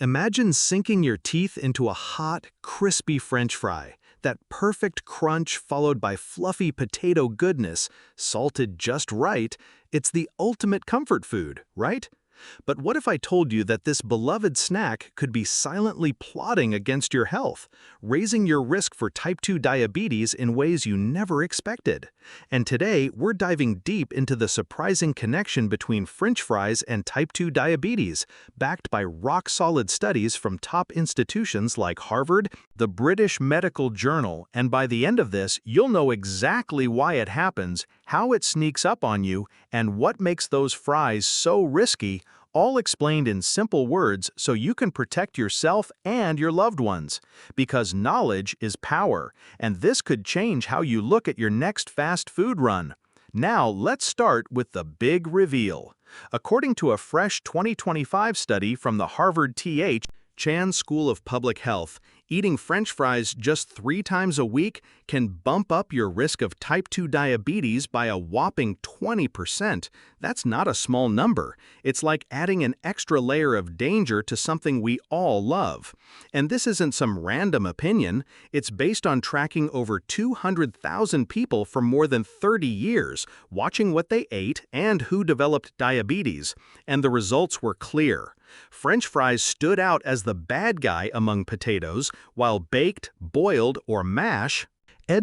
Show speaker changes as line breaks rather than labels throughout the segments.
Imagine sinking your teeth into a hot, crispy French fry. That perfect crunch followed by fluffy potato goodness, salted just right. It's the ultimate comfort food, right? But what if I told you that this beloved snack could be silently plotting against your health, raising your risk for type 2 diabetes in ways you never expected? And today, we're diving deep into the surprising connection between French fries and type 2 diabetes, backed by rock-solid studies from top institutions like Harvard, the British Medical Journal, and by the end of this, you'll know exactly why it happens, how it sneaks up on you, and what makes those fries so risky, all explained in simple words so you can protect yourself and your loved ones. Because knowledge is power, and this could change how you look at your next fast food run. Now, let's start with the big reveal. According to a fresh 2025 study from the Harvard T.H. Chan School of Public Health, eating French fries just 3 times a week can bump up your risk of type 2 diabetes by a whopping 20%. That's not a small number. It's like adding an extra layer of danger to something we all love. And this isn't some random opinion. It's based on tracking over 200,000 people for more than 30 years, watching what they ate and who developed diabetes. And the results were clear. French fries stood out as the bad guy among potatoes, while baked, boiled, or mashed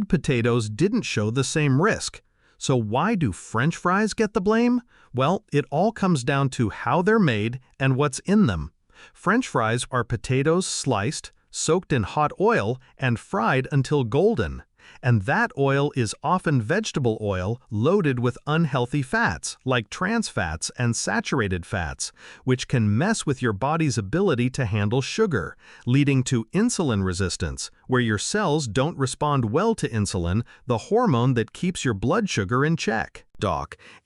potatoes didn't show the same risk. So why do French fries get the blame? Well, it all comes down to how they're made and what's in them. French fries are potatoes sliced, soaked in hot oil, and fried until golden. And that oil is often vegetable oil loaded with unhealthy fats, like trans fats and saturated fats, which can mess with your body's ability to handle sugar, leading to insulin resistance, where your cells don't respond well to insulin, the hormone that keeps your blood sugar in check.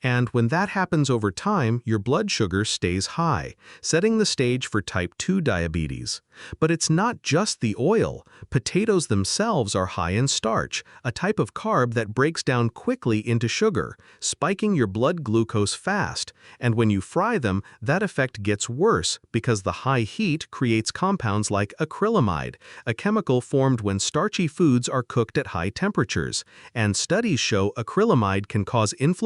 And when that happens over time, your blood sugar stays high, setting the stage for type 2 diabetes. But it's not just the oil. Potatoes themselves are high in starch, a type of carb that breaks down quickly into sugar, spiking your blood glucose fast. And when you fry them, that effect gets worse because the high heat creates compounds like acrylamide, a chemical formed when starchy foods are cooked at high temperatures. And studies show acrylamide can cause inflammation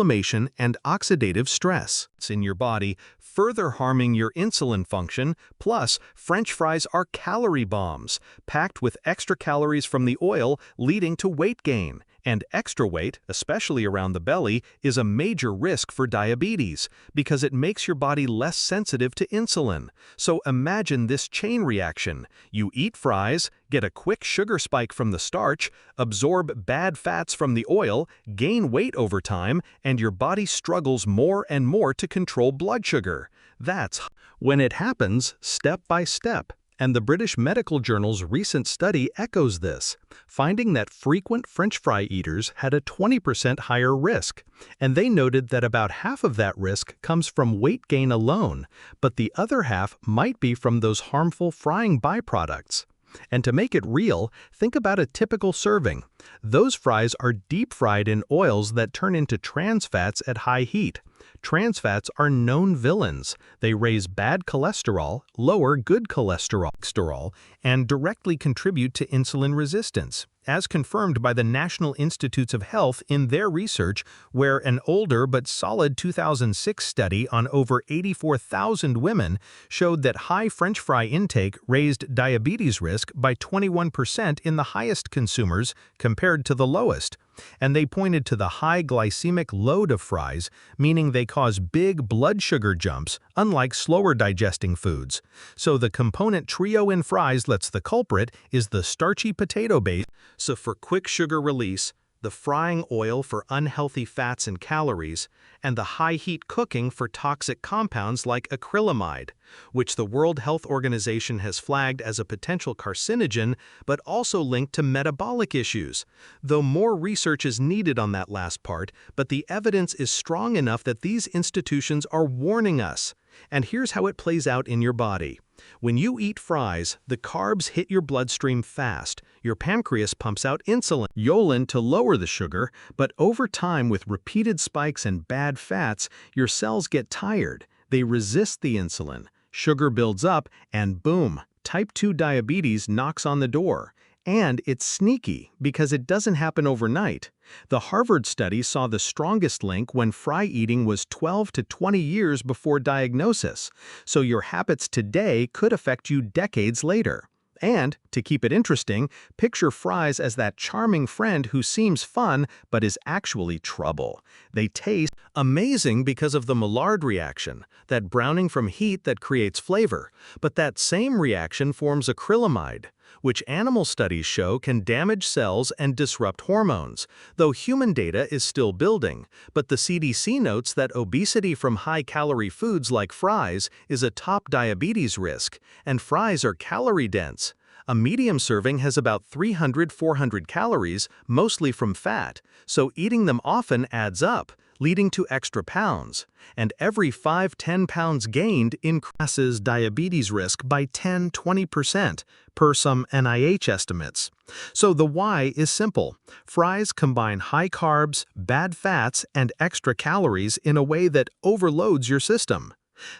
and oxidative stress in your body, further harming your insulin function. Plus, French fries are calorie bombs, packed with extra calories from the oil, leading to weight gain. And extra weight, especially around the belly, is a major risk for diabetes because it makes your body less sensitive to insulin. So imagine this chain reaction. You eat fries, get a quick sugar spike from the starch, absorb bad fats from the oil, gain weight over time, and your body struggles more and more to control blood sugar. That's when it happens step by step. And the British Medical Journal's recent study echoes this, finding that frequent French fry eaters had a 20% higher risk. And they noted that about half of that risk comes from weight gain alone, but the other half might be from those harmful frying byproducts. And to make it real, think about a typical serving. Those fries are deep fried in oils that turn into trans fats at high heat. Trans fats are known villains. They raise bad cholesterol, lower good cholesterol, and directly contribute to insulin resistance, as confirmed by the National Institutes of Health in their research, where an older but solid 2006 study on over 84,000 women showed that high French fry intake raised diabetes risk by 21% in the highest consumers compared to the lowest. And they pointed to the high glycemic load of fries, meaning they cause big blood sugar jumps, unlike slower digesting foods. So the component trio in fries lets the culprit is the starchy potato base, so for quick sugar release, the frying oil for unhealthy fats and calories, and the high-heat cooking for toxic compounds like acrylamide, which the World Health Organization has flagged as a potential carcinogen, but also linked to metabolic issues. Though more research is needed on that last part, but the evidence is strong enough that these institutions are warning us. And here's how it plays out in your body. When you eat fries, the carbs hit your bloodstream fast. Your pancreas pumps out insulin to lower the sugar, but over time with repeated spikes and bad fats, your cells get tired. They resist the insulin. sugar builds up, and boom, type 2 diabetes knocks on the door. And it's sneaky because it doesn't happen overnight. The Harvard study saw the strongest link when fry eating was 12 to 20 years before diagnosis, so your habits today could affect you decades later. And, to keep it interesting, picture fries as that charming friend who seems fun but is actually trouble. They taste amazing because of the Maillard reaction, that browning from heat that creates flavor, but that same reaction forms acrylamide, which animal studies show can damage cells and disrupt hormones, though human data is still building. But the CDC notes that obesity from high-calorie foods like fries is a top diabetes risk, and fries are calorie-dense. A medium serving has about 300–400 calories, mostly from fat, so eating them often adds up, leading to extra pounds. And every 5–10 pounds gained increases diabetes risk by 10–20%, per some NIH estimates. So the why is simple. Fries combine high carbs, bad fats, and extra calories in a way that overloads your system.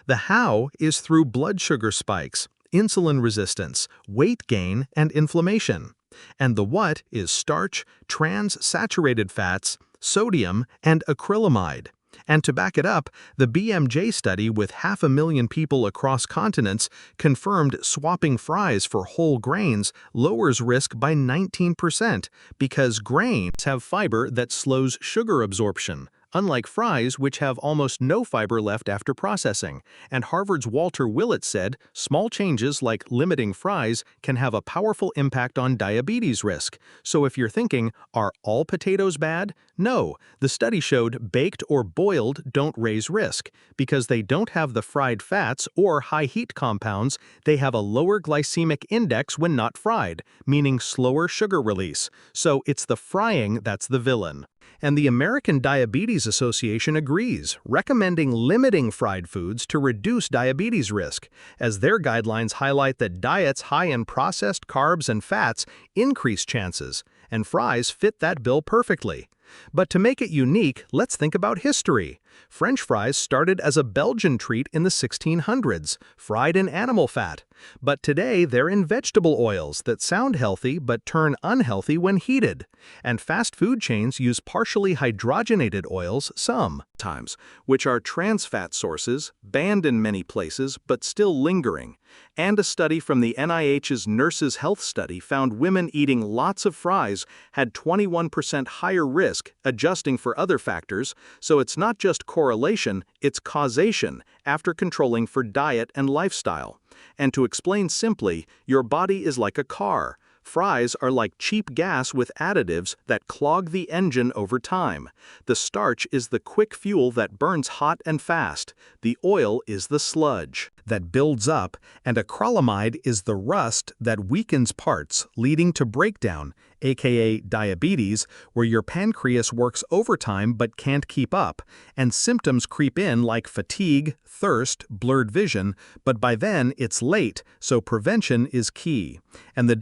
The how is through blood sugar spikes, insulin resistance, weight gain, and inflammation. And the what is starch, trans-saturated fats, sodium, and acrylamide. And to back it up, the BMJ study with 500,000 people across continents confirmed swapping fries for whole grains lowers risk by 19% because grains have fiber that slows sugar absorption, unlike fries which have almost no fiber left after processing. And Harvard's Walter Willett said, small changes like limiting fries can have a powerful impact on diabetes risk. So if you're thinking, are all potatoes bad? No, the study showed baked or boiled don't raise risk. Because they don't have the fried fats or high heat compounds, they have a lower glycemic index when not fried, meaning slower sugar release. So it's the frying that's the villain. And the American Diabetes Association agrees, recommending limiting fried foods to reduce diabetes risk, as their guidelines highlight that diets high in processed carbs and fats increase chances, and fries fit that bill perfectly. But to make it unique, let's think about history. French fries started as a Belgian treat in the 1600s, fried in animal fat. But today they're in vegetable oils that sound healthy but turn unhealthy when heated. And fast food chains use partially hydrogenated oils sometimes, which are trans fat sources, banned in many places but still lingering. And a study from the NIH's Nurses' Health Study found women eating lots of fries had 21% higher risk, adjusting for other factors, so it's not just correlation, it's causation, after controlling for diet and lifestyle. And to explain simply, your body is like a car. Fries are like cheap gas with additives that clog the engine over time. The starch is the quick fuel that burns hot and fast. The oil is the sludge that builds up, and acrylamide is the rust that weakens parts, leading to breakdown, aka diabetes, where your pancreas works overtime but can't keep up, and symptoms creep in like fatigue, thirst, blurred vision, but by then it's late, so prevention is key. And the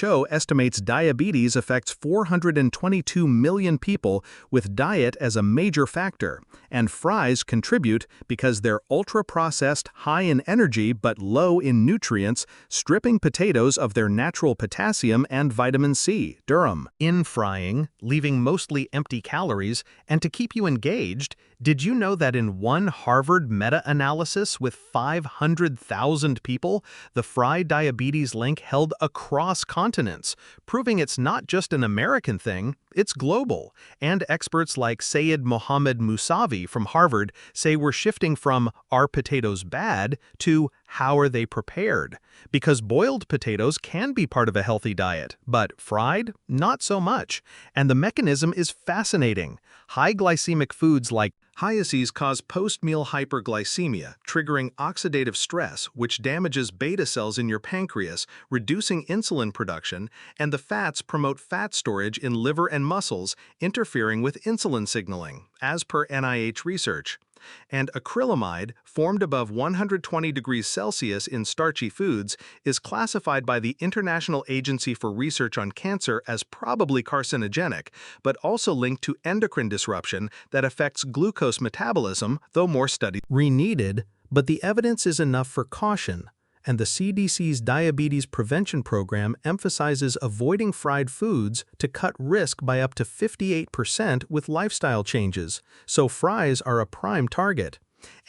WHO estimates diabetes affects 422 million people with diet as a major factor, and fries contribute because they're ultra-processed, high in energy but low in nutrients, stripping potatoes of their natural potassium and vitamin C, durum, in frying, leaving mostly empty calories. And to keep you engaged, did you know that in one Harvard meta-analysis with 500,000 people, the fry diabetes link held across continents, proving it's not just an American thing, it's global. And experts like Syed Mohammed Musavi from Harvard say we're shifting from "are potatoes bad" to "how are they prepared?" Because boiled potatoes can be part of a healthy diet, but fried, not so much. And the mechanism is fascinating. High glycemic foods like hyaces cause post-meal hyperglycemia, triggering oxidative stress, which damages beta cells in your pancreas, reducing insulin production, and the fats promote fat storage in liver and muscles, interfering with insulin signaling, as per NIH research. And acrylamide, formed above 120 degrees Celsius in starchy foods, is classified by the International Agency for Research on Cancer as probably carcinogenic, but also linked to endocrine disruption that affects glucose metabolism, though more studies are needed. But the evidence is enough for caution, and the CDC's diabetes prevention program emphasizes avoiding fried foods to cut risk by up to 58% with lifestyle changes, so fries are a prime target.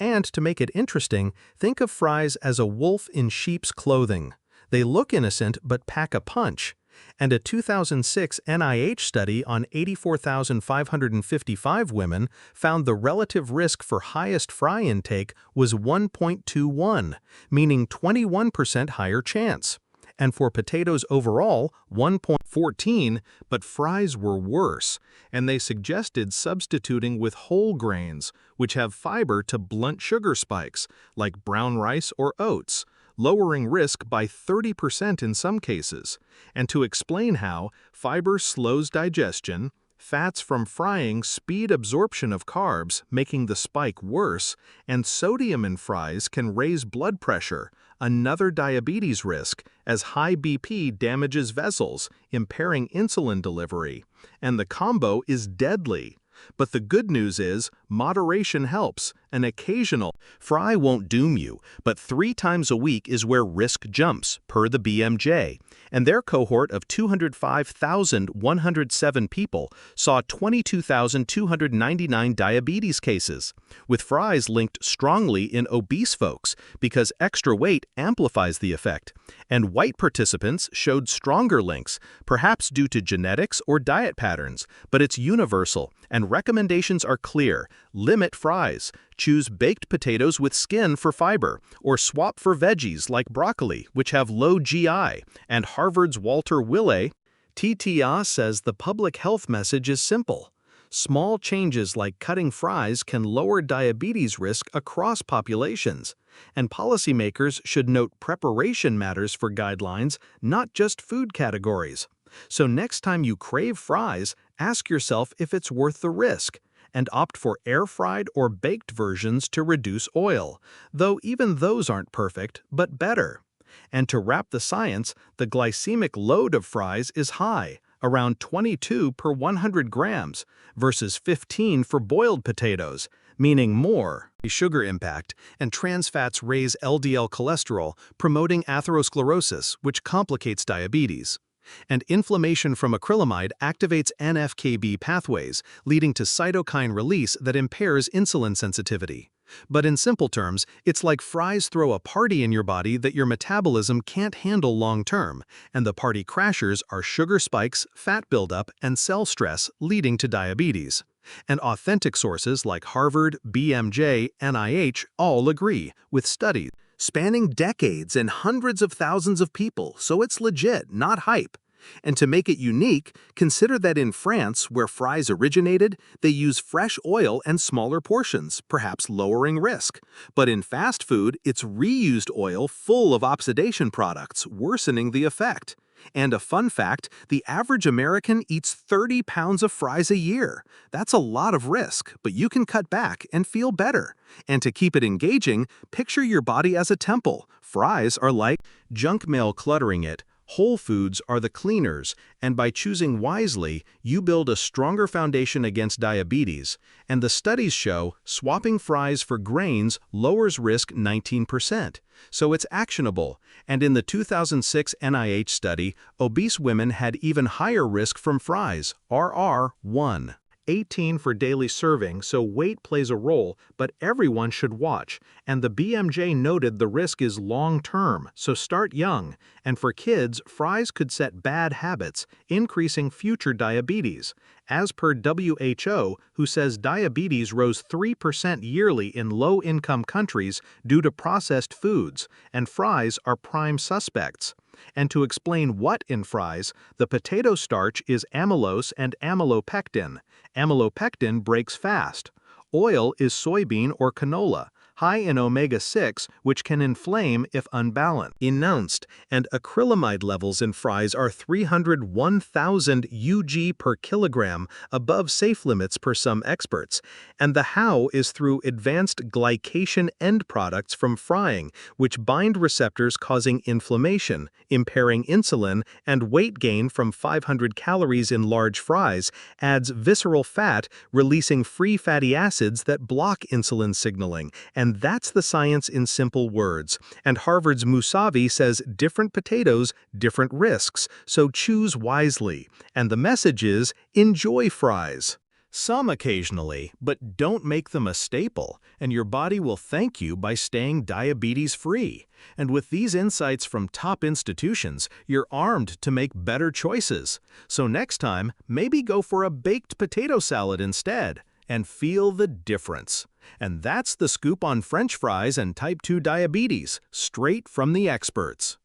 And to make it interesting, think of fries as a wolf in sheep's clothing. They look innocent but pack a punch. And a 2006 NIH study on 84,555 women found the relative risk for highest fry intake was 1.21, meaning 21% higher chance. And for potatoes overall, 1.14, but fries were worse, and they suggested substituting with whole grains, which have fiber to blunt sugar spikes, like brown rice or oats, lowering risk by 30% in some cases. And to explain how, fiber slows digestion, fats from frying speed absorption of carbs, making the spike worse, and sodium in fries can raise blood pressure, another diabetes risk, as high BP damages vessels, impairing insulin delivery. And the combo is deadly. But the good news is, moderation helps. An occasional fry won't doom you, but 3 times a week is where risk jumps, per the BMJ. And their cohort of 205,107 people saw 22,299 diabetes cases, with fries linked strongly in obese folks because extra weight amplifies the effect. And white participants showed stronger links, perhaps due to genetics or diet patterns, but it's universal, and recommendations are clear. Limit fries. Choose baked potatoes with skin for fiber, or swap for veggies like broccoli, which have low GI. And Harvard's Walter Willey, T.H. says the public health message is simple. Small changes like cutting fries can lower diabetes risk across populations. And policymakers should note preparation matters for guidelines, not just food categories. So next time you crave fries, ask yourself if it's worth the risk, and opt for air-fried or baked versions to reduce oil, though even those aren't perfect, but better. And to wrap the science, the glycemic load of fries is high, around 22 per 100 grams, versus 15 for boiled potatoes, meaning more sugar impact, and trans fats raise LDL cholesterol, promoting atherosclerosis, which complicates diabetes. And inflammation from acrylamide activates NF-κB pathways, leading to cytokine release that impairs insulin sensitivity. But in simple terms, it's like fries throw a party in your body that your metabolism can't handle long-term, and the party crashers are sugar spikes, fat buildup, and cell stress, leading to diabetes. And authentic sources like Harvard, BMJ, NIH all agree, with studies spanning decades and hundreds of thousands of people, so it's legit, not hype. And to make it unique, consider that in France, where fries originated, they use fresh oil and smaller portions, perhaps lowering risk. But in fast food, it's reused oil full of oxidation products, worsening the effect. And a fun fact, the average American eats 30 pounds of fries a year. That's a lot of risk, but you can cut back and feel better. And to keep it engaging, picture your body as a temple. Fries are like junk mail cluttering it. Whole foods are the cleaners, and by choosing wisely, you build a stronger foundation against diabetes. And the studies show swapping fries for grains lowers risk 19%. So it's actionable. And in the 2006 NIH study, obese women had even higher risk from fries, RR1. 18 for daily serving, so weight plays a role, but everyone should watch. And the BMJ noted the risk is long-term, so start young. And for kids, fries could set bad habits, increasing future diabetes. As per WHO, who says diabetes rose 3% yearly in low-income countries due to processed foods, and fries are prime suspects. And to explain what in fries, the potato starch is amylose and amylopectin. Amylopectin breaks fast. Oil is soybean or canola, high in omega-6, which can inflame if unbalanced. Announced, and acrylamide levels in fries are 301,000 UG per kilogram, above safe limits per some experts. And the how is through advanced glycation end products from frying, which bind receptors causing inflammation, impairing insulin, and weight gain from 500 calories in large fries, adds visceral fat, releasing free fatty acids that block insulin signaling, and And that's the science in simple words. And Harvard's Musavi says different potatoes, different risks, so choose wisely. And the message is, enjoy fries. Some occasionally, but don't make them a staple, and your body will thank you by staying diabetes-free. And with these insights from top institutions, you're armed to make better choices. So next time, maybe go for a baked potato salad instead, and feel the difference. And that's the scoop on French fries and type 2 diabetes, straight from the experts.